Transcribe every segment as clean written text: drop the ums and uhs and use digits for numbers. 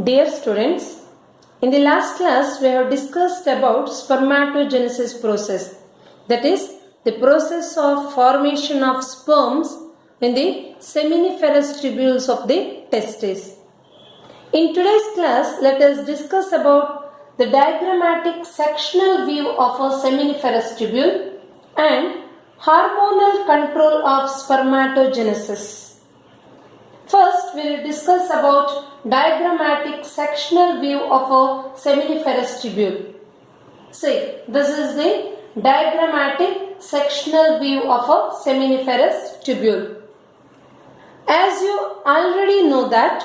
Dear students, in the last class we have discussed about spermatogenesis process, that is the process of formation of sperms in the seminiferous tubules of the testes. In today's class, let us discuss about the diagrammatic sectional view of a seminiferous tubule and hormonal control of spermatogenesis. First, we will discuss about diagrammatic sectional view of a seminiferous tubule. See, this is the diagrammatic sectional view of a seminiferous tubule. As you already know that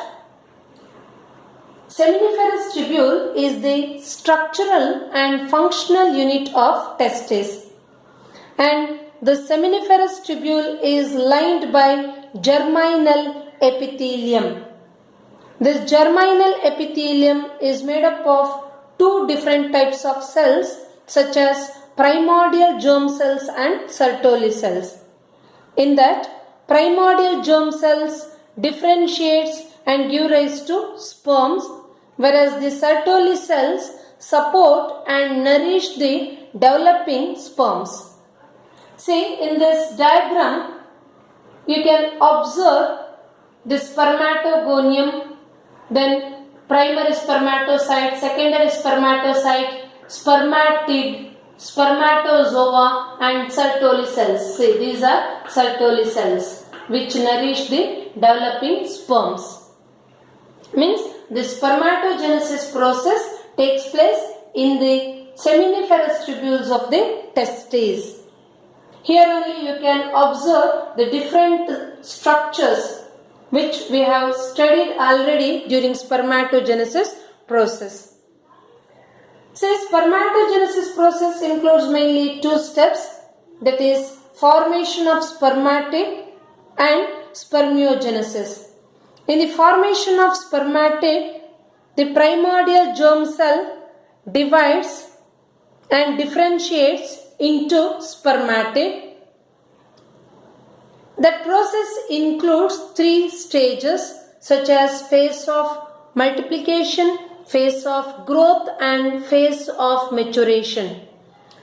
seminiferous tubule is the structural and functional unit of testes, and the seminiferous tubule is lined by germinal epithelium. This germinal epithelium is made up of two different types of cells such as primordial germ cells and Sertoli cells. In that, primordial germ cells differentiates and give rise to sperms, whereas the Sertoli cells support and nourish the developing sperms. See, in this diagram, you can observe the spermatogonium, then primary spermatocyte, secondary spermatocyte, spermatid, spermatozoa and Sertoli cells. See, these are Sertoli cells which nourish the developing sperms. Means the spermatogenesis process takes place in the seminiferous tubules of the testes. Here only you can observe the different structures which we have studied already during spermatogenesis process. So, spermatogenesis process includes mainly two steps, that is formation of spermatid and spermiogenesis. In the formation of spermatid, the primordial germ cell divides and differentiates into spermatid. That process includes three stages such as phase of multiplication, phase of growth and phase of maturation.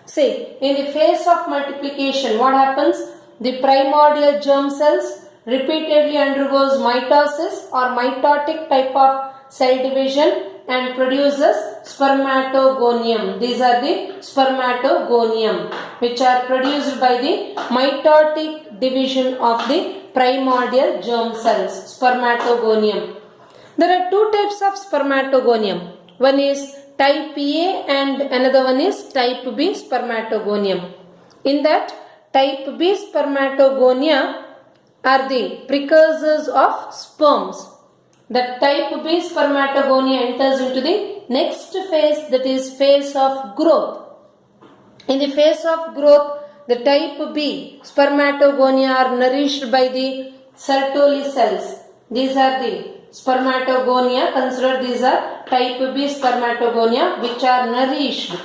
See, in the phase of multiplication, what happens? The primordial germ cells repeatedly undergoes mitosis or mitotic type of cell division and produces spermatogonium. These are the spermatogonium which are produced by the mitotic division of the primordial germ cells, spermatogonium. There are two types of spermatogonium. One is type A and another one is type B spermatogonium. In that, type B spermatogonia are the precursors of sperms. The type B spermatogonia enters into the next phase, that is phase of growth. In the phase of growth, the type B spermatogonia are nourished by the Sertoli cells. These are the spermatogonia, consider these are type B spermatogonia which are nourished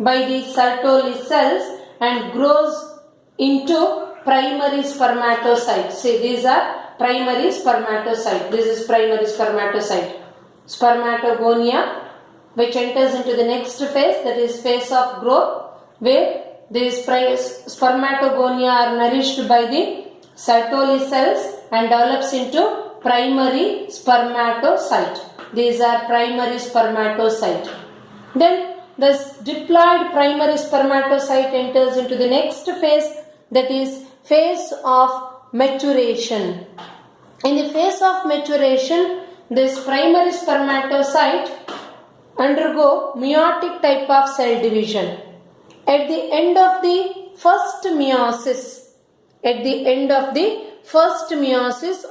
by the Sertoli cells and grows into primary spermatocyte. See, these are primary spermatocyte. This is primary spermatocyte. Spermatogonia which enters into the next phase, that is phase of growth, where these spermatogonia are nourished by the Sertoli cells and develops into primary spermatocyte. These are primary spermatocyte. Then this diploid primary spermatocyte enters into the next phase, that is phase of maturation. In the phase of maturation, this primary spermatocyte undergo meiotic type of cell division. At the end of the first meiosis,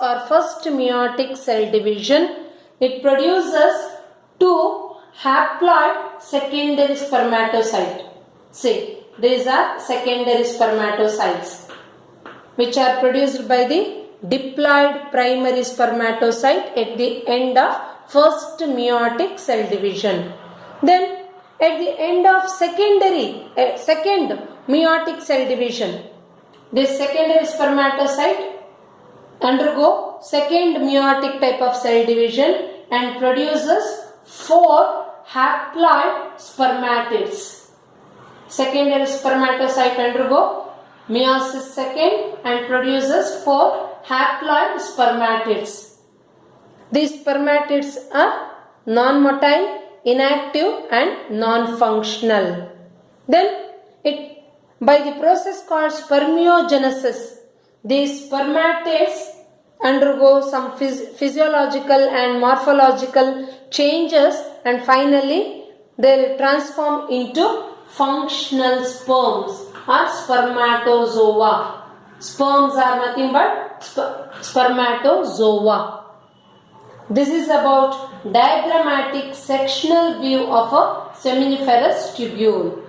or first meiotic cell division, it produces two haploid secondary spermatocyte. See, these are secondary spermatocytes which are produced by the diploid primary spermatocyte at the end of first meiotic cell division. Then at the end of second meiotic cell division, this secondary spermatocyte undergo second meiotic type of cell division and produces 4 haploid spermatids. Secondary spermatocyte undergo meiosis second and produces 4 haploid spermatids. These spermatids are non-motile, inactive and non-functional. Then by the process called spermiogenesis, these spermatids undergo some physiological and morphological changes and finally they will transform into functional sperms or spermatozoa. Sperms are nothing but spermatozoa. This is about diagrammatic sectional view of a seminiferous tubule.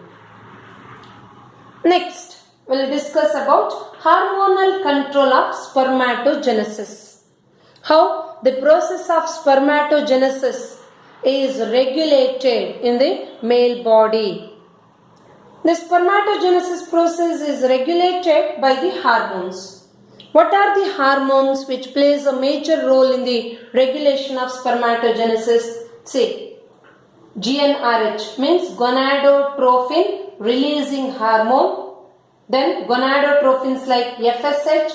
Next, we will discuss about hormonal control of spermatogenesis. How the process of spermatogenesis is regulated in the male body. The spermatogenesis process is regulated by the hormones. What are the hormones which plays a major role in the regulation of spermatogenesis? See, GnRH means gonadotrophin releasing hormone. Then gonadotrophins like FSH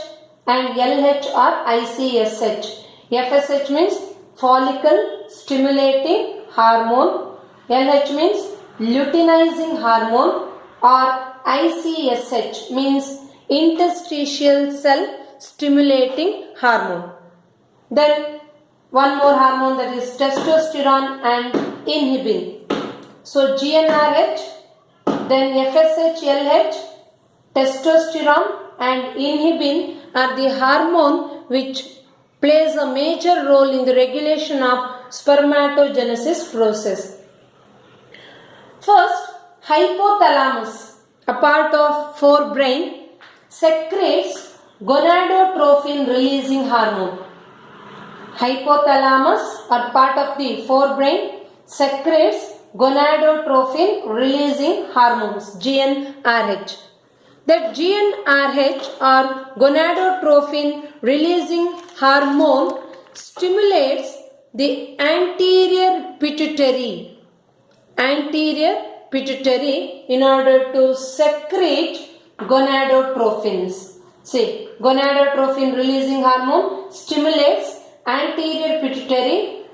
and LH or ICSH. FSH means follicle stimulating hormone. LH means luteinizing hormone, or ICSH means interstitial cell stimulating hormone. Then one more hormone, that is testosterone and inhibin. So GnRH, then FSH, LH, testosterone and inhibin are the hormone which plays a major role in the regulation of spermatogenesis process. First, hypothalamus, a part of forebrain, secretes gonadotrophin releasing hormone. Hypothalamus, or part of the forebrain, secretes gonadotrophin releasing hormones, GnRH. That GnRH or gonadotrophin releasing hormone stimulates the anterior pituitary in order to secrete gonadotrophins. See, gonadotrophin releasing hormone stimulates anterior pituitary,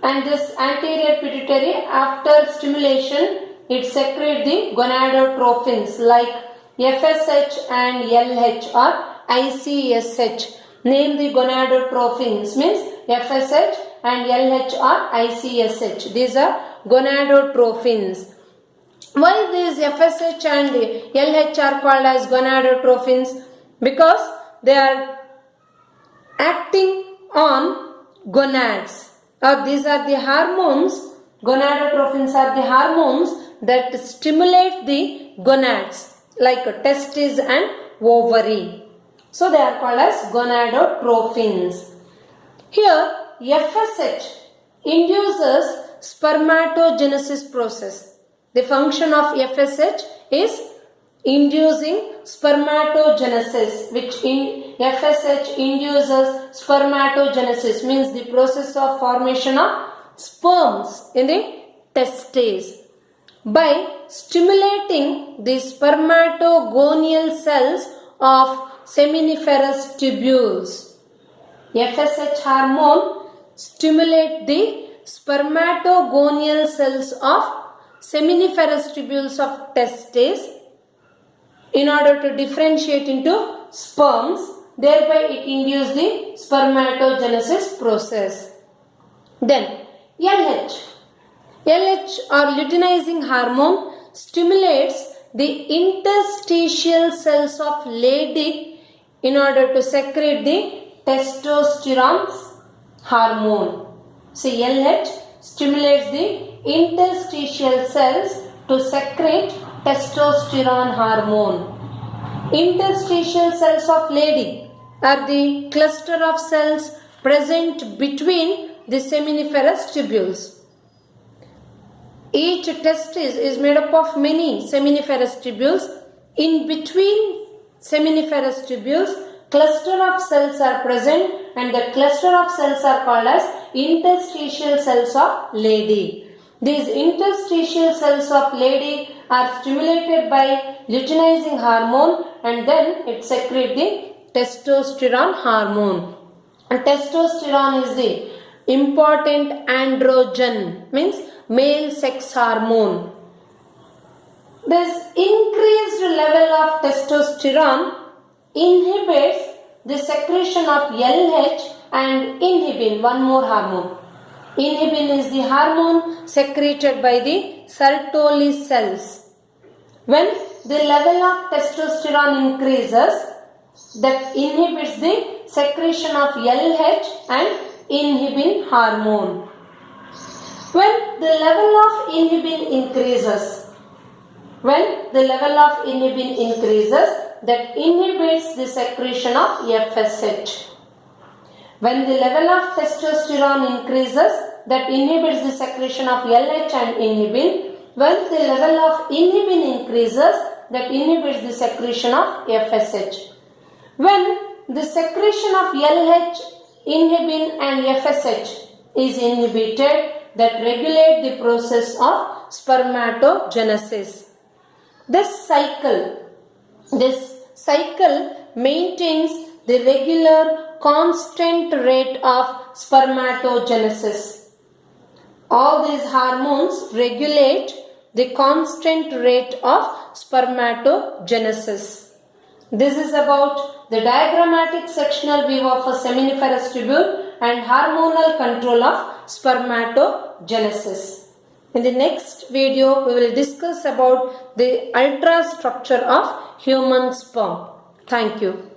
and this anterior pituitary, after stimulation, it secretes the gonadotrophins like FSH and LH or ICSH. Name the gonadotrophins means FSH and LH or ICSH. These are gonadotrophins. Why these FSH and LH are called as gonadotrophins? Because they are acting on gonads. These are the hormones. Gonadotrophins are the hormones that stimulate the gonads like testes and ovary. So they are called as gonadotrophins. Here FSH induces spermatogenesis process. The function of FSH is inducing spermatogenesis, which in FSH induces spermatogenesis, means the process of formation of sperms in the testes by stimulating the spermatogonial cells of seminiferous tubules. FSH hormone stimulate the spermatogonial cells of seminiferous tubules of testes in order to differentiate into sperms, thereby it induces the spermatogenesis process. Then LH or luteinizing hormone stimulates the interstitial cells of lady in order to secrete the testosterone hormone. See, LH stimulates the interstitial cells to secrete testosterone hormone. Interstitial cells of lady are the cluster of cells present between the seminiferous tubules. Each testis is made up of many seminiferous tubules. In between seminiferous tubules, cluster of cells are present, and the cluster of cells are called as interstitial cells of Leydig. These interstitial cells of Leydig are stimulated by luteinizing hormone, and then it secretes the testosterone hormone. And testosterone is the important androgen, means male sex hormone. This increased level of testosterone inhibits the secretion of LH and inhibin, one more hormone. Inhibin is the hormone secreted by the Sertoli cells. When the level of testosterone increases, that inhibits the secretion of LH and inhibin hormone. When the level of inhibin increases, that inhibits the secretion of FSH. When the level of testosterone increases, that inhibits the secretion of LH and inhibin. When the level of inhibin increases, that inhibits the secretion of FSH. When the secretion of LH, inhibin and FSH is inhibited, that regulate the process of spermatogenesis. This cycle maintains the regular constant rate of spermatogenesis. All these hormones regulate the constant rate of spermatogenesis. This is about the diagrammatic sectional view of a seminiferous tubule and hormonal control of spermatogenesis. In the next video, we will discuss about the ultrastructure of human sperm. Thank you.